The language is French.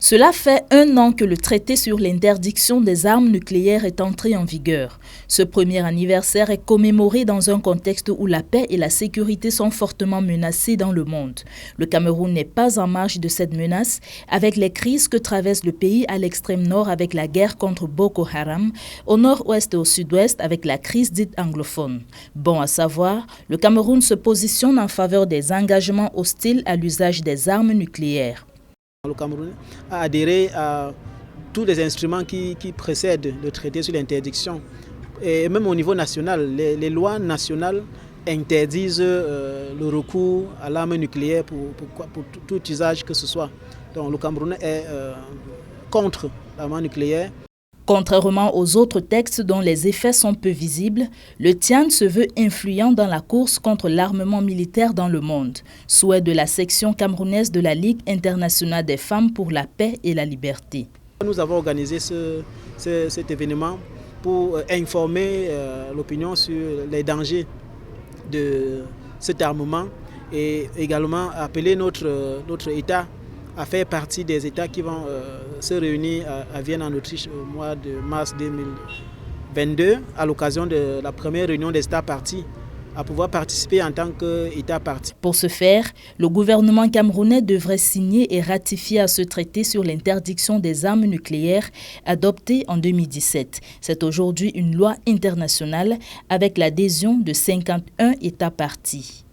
Cela fait 1 an que le traité sur l'interdiction des armes nucléaires est entré en vigueur. Ce premier anniversaire est commémoré dans un contexte où la paix et la sécurité sont fortement menacées dans le monde. Le Cameroun n'est pas en marge de cette menace, avec les crises que traverse le pays à l'extrême nord avec la guerre contre Boko Haram, au nord-ouest et au sud-ouest avec la crise dite anglophone. Bon à savoir, le Cameroun se positionne en faveur des engagements hostiles à l'usage des armes nucléaires. Le Cameroun a adhéré à tous les instruments qui précèdent le traité sur l'interdiction. Et même au niveau national, les lois nationales interdisent le recours à l'arme nucléaire pour tout usage que ce soit. Donc le Cameroun est contre l'arme nucléaire. Contrairement aux autres textes dont les effets sont peu visibles, le TIAN se veut influent dans la course contre l'armement militaire dans le monde, souhait de la section camerounaise de la Ligue internationale des femmes pour la paix et la liberté. Nous avons organisé cet événement pour informer l'opinion sur les dangers de cet armement et également appeler notre État à faire partie des États qui vont se réunir à Vienne en Autriche au mois de mars 2022 à l'occasion de la première réunion des États partis, à pouvoir participer en tant qu'État parti. Pour ce faire, le gouvernement camerounais devrait signer et ratifier à ce traité sur l'interdiction des armes nucléaires adopté en 2017. C'est aujourd'hui une loi internationale avec l'adhésion de 51 États partis.